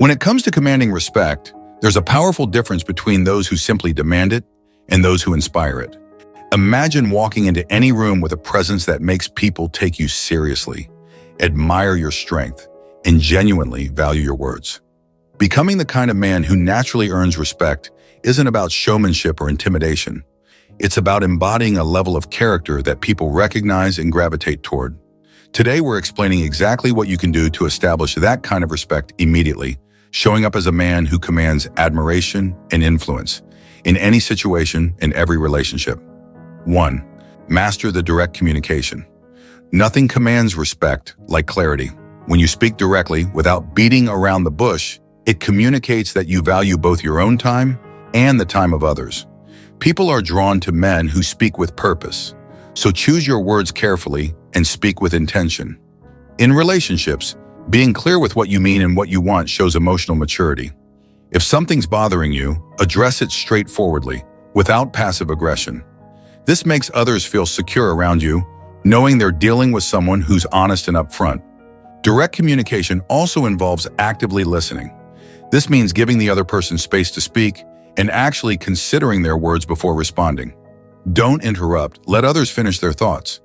When it comes to commanding respect, there's a powerful difference between those who simply demand it and those who inspire it. Imagine walking into any room with a presence that makes people take you seriously, admire your strength, and genuinely value your words. Becoming the kind of man who naturally earns respect isn't about showmanship or intimidation. It's about embodying a level of character that people recognize and gravitate toward. Today, we're explaining exactly what you can do to establish that kind of respect immediately, showing up as a man who commands admiration and influence in any situation, in every relationship. 1. Master the direct communication. Nothing commands respect like clarity. When you speak directly, without beating around the bush, it communicates that you value both your own time and the time of others. People are drawn to men who speak with purpose, so choose your words carefully and speak with intention. In relationships, being clear with what you mean and what you want shows emotional maturity. If something's bothering you, address it straightforwardly, without passive aggression. This makes others feel secure around you, knowing they're dealing with someone who's honest and upfront. Direct communication also involves actively listening. This means giving the other person space to speak and actually considering their words before responding. Don't interrupt, let others finish their thoughts.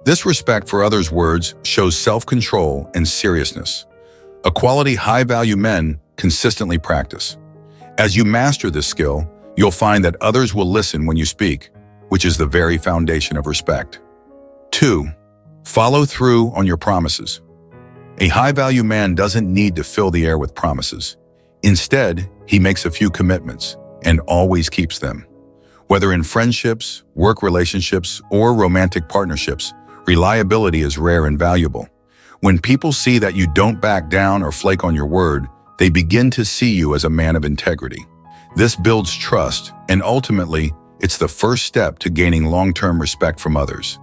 This respect for others' words shows self-control and seriousness, a quality high-value men consistently practice. As you master this skill, you'll find that others will listen when you speak, which is the very foundation of respect. 2. Follow through on your promises. A high-value man doesn't need to fill the air with promises. Instead, he makes a few commitments and always keeps them. Whether in friendships, work relationships, or romantic partnerships, reliability is rare and valuable. When people see that you don't back down or flake on your word, they begin to see you as a man of integrity. This builds trust, and ultimately, it's the first step to gaining long-term respect from others.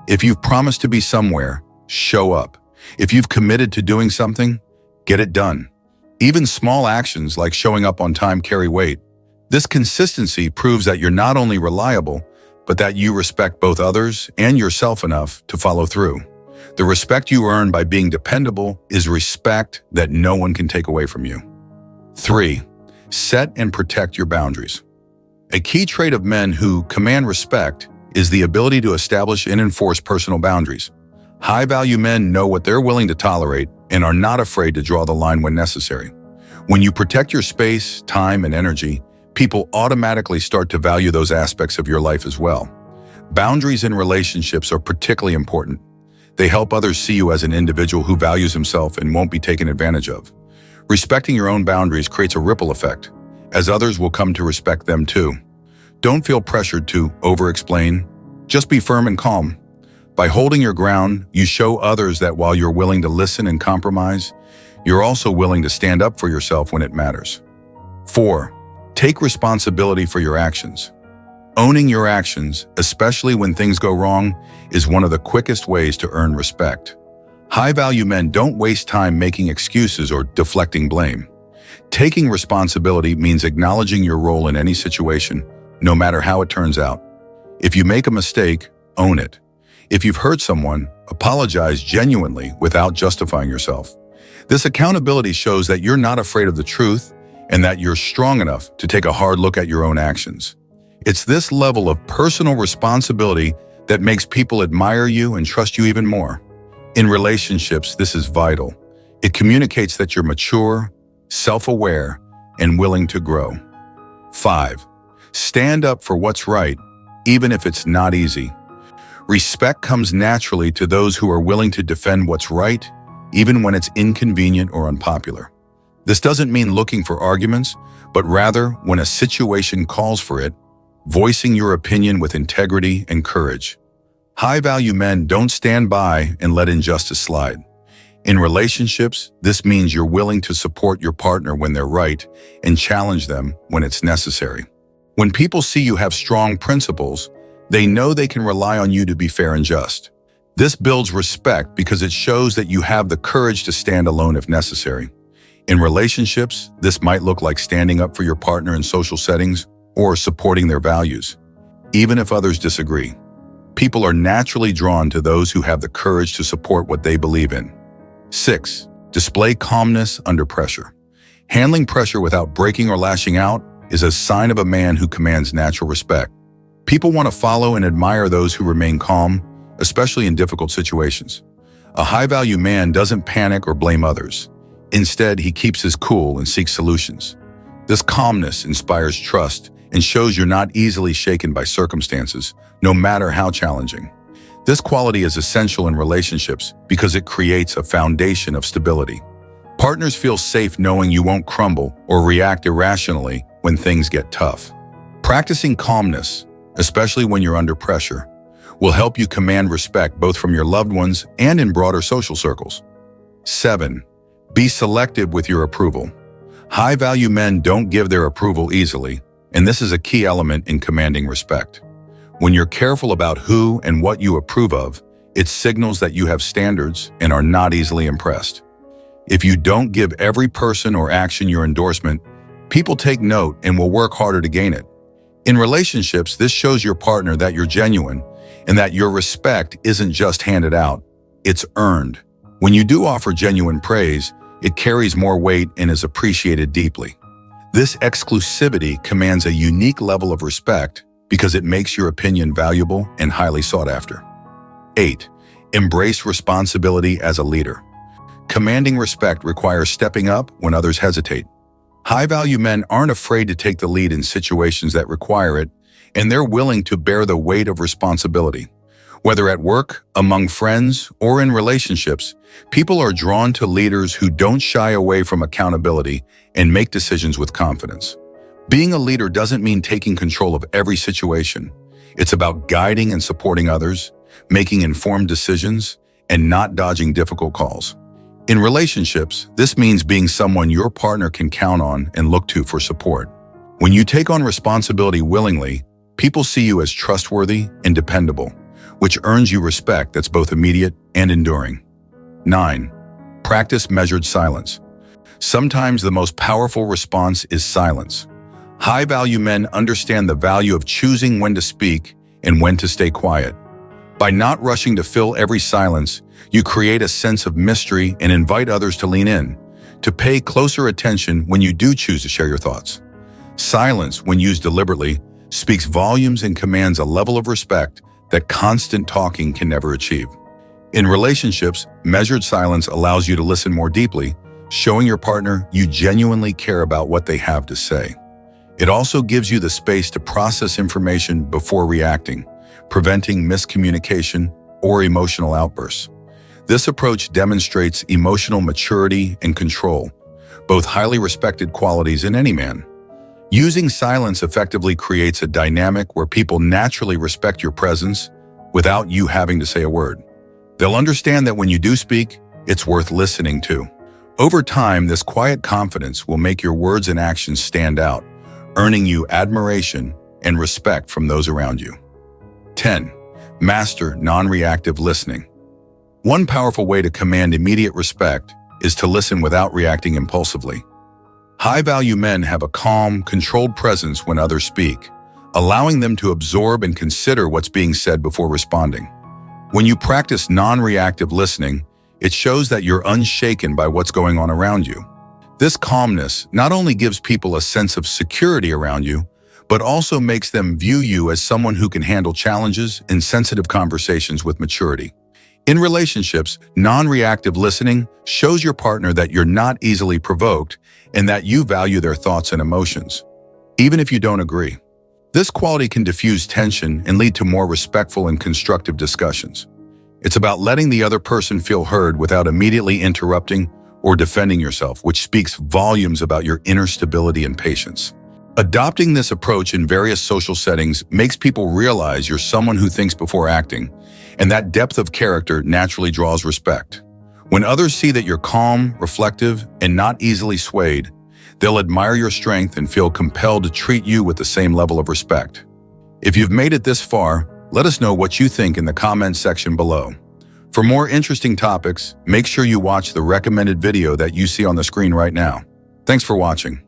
If you've promised to be somewhere, show up. If you've committed to doing something, get it done. Even small actions like showing up on time carry weight. This consistency proves that you're not only reliable, but that you respect both others and yourself enough to follow through. The respect you earn by being dependable is respect that no one can take away from you. 3. Set and protect your boundaries. A key trait of men who command respect is the ability to establish and enforce personal boundaries. High-value men know what they're willing to tolerate and are not afraid to draw the line when necessary. When you protect your space, time, and energy, people automatically start to value those aspects of your life as well. Boundaries in relationships are particularly important. They help others see you as an individual who values himself and won't be taken advantage of. Respecting your own boundaries creates a ripple effect, as others will come to respect them too. Don't feel pressured to over-explain. Just be firm and calm. By holding your ground, you show others that while you're willing to listen and compromise, you're also willing to stand up for yourself when it matters. 4. Take responsibility for your actions. Owning your actions, especially when things go wrong, is one of the quickest ways to earn respect. High-value men don't waste time making excuses or deflecting blame. Taking responsibility means acknowledging your role in any situation, no matter how it turns out. If you make a mistake, own it. If you've hurt someone, apologize genuinely without justifying yourself. This accountability shows that you're not afraid of the truth and that you're strong enough to take a hard look at your own actions. It's this level of personal responsibility that makes people admire you and trust you even more. In relationships, this is vital. It communicates that you're mature, self-aware, and willing to grow. 5. Stand up for what's right, even if it's not easy. Respect comes naturally to those who are willing to defend what's right, even when it's inconvenient or unpopular. This doesn't mean looking for arguments, but rather, when a situation calls for it, voicing your opinion with integrity and courage. High-value men don't stand by and let injustice slide. In relationships, this means you're willing to support your partner when they're right and challenge them when it's necessary. When people see you have strong principles, they know they can rely on you to be fair and just. This builds respect because it shows that you have the courage to stand alone if necessary. In relationships, this might look like standing up for your partner in social settings or supporting their values, even if others disagree. People are naturally drawn to those who have the courage to support what they believe in. 6. Display calmness under pressure. Handling pressure without breaking or lashing out is a sign of a man who commands natural respect. People want to follow and admire those who remain calm, especially in difficult situations. A high-value man doesn't panic or blame others. Instead, he keeps his cool and seeks solutions. This calmness inspires trust and shows you're not easily shaken by circumstances, no matter how challenging. This quality is essential in relationships because it creates a foundation of stability. Partners feel safe knowing you won't crumble or react irrationally when things get tough. Practicing calmness, especially when you're under pressure, will help you command respect both from your loved ones and in broader social circles. 7. Be selective with your approval. High-value men don't give their approval easily, and this is a key element in commanding respect. When you're careful about who and what you approve of, it signals that you have standards and are not easily impressed. If you don't give every person or action your endorsement, people take note and will work harder to gain it. In relationships, this shows your partner that you're genuine and that your respect isn't just handed out, it's earned. When you do offer genuine praise, it carries more weight and is appreciated deeply. This exclusivity commands a unique level of respect because it makes your opinion valuable and highly sought after. 8. Embrace responsibility as a leader. Commanding respect requires stepping up when others hesitate. High-value men aren't afraid to take the lead in situations that require it, and they're willing to bear the weight of responsibility. Whether at work, among friends, or in relationships, people are drawn to leaders who don't shy away from accountability and make decisions with confidence. Being a leader doesn't mean taking control of every situation. It's about guiding and supporting others, making informed decisions, and not dodging difficult calls. In relationships, this means being someone your partner can count on and look to for support. When you take on responsibility willingly, people see you as trustworthy and dependable, which earns you respect that's both immediate and enduring. 9. Practice measured silence. Sometimes the most powerful response is silence. High-value men understand the value of choosing when to speak and when to stay quiet. By not rushing to fill every silence, you create a sense of mystery and invite others to lean in, to pay closer attention when you do choose to share your thoughts. Silence, when used deliberately, speaks volumes and commands a level of respect that constant talking can never achieve. In relationships, measured silence allows you to listen more deeply, showing your partner you genuinely care about what they have to say. It also gives you the space to process information before reacting, preventing miscommunication or emotional outbursts. This approach demonstrates emotional maturity and control, both highly respected qualities in any man. Using silence effectively creates a dynamic where people naturally respect your presence without you having to say a word. They'll understand that when you do speak, it's worth listening to. Over time, this quiet confidence will make your words and actions stand out, earning you admiration and respect from those around you. 10. Master non-reactive listening. One powerful way to command immediate respect is to listen without reacting impulsively. High-value men have a calm, controlled presence when others speak, allowing them to absorb and consider what's being said before responding. When you practice non-reactive listening, it shows that you're unshaken by what's going on around you. This calmness not only gives people a sense of security around you, but also makes them view you as someone who can handle challenges and sensitive conversations with maturity. In relationships, non-reactive listening shows your partner that you're not easily provoked and that you value their thoughts and emotions, even if you don't agree. This quality can diffuse tension and lead to more respectful and constructive discussions. It's about letting the other person feel heard without immediately interrupting or defending yourself, which speaks volumes about your inner stability and patience. Adopting this approach in various social settings makes people realize you're someone who thinks before acting, and that depth of character naturally draws respect. When others see that you're calm, reflective, and not easily swayed, they'll admire your strength and feel compelled to treat you with the same level of respect. If you've made it this far, let us know what you think in the comments section below. For more interesting topics, make sure you watch the recommended video that you see on the screen right now. Thanks for watching.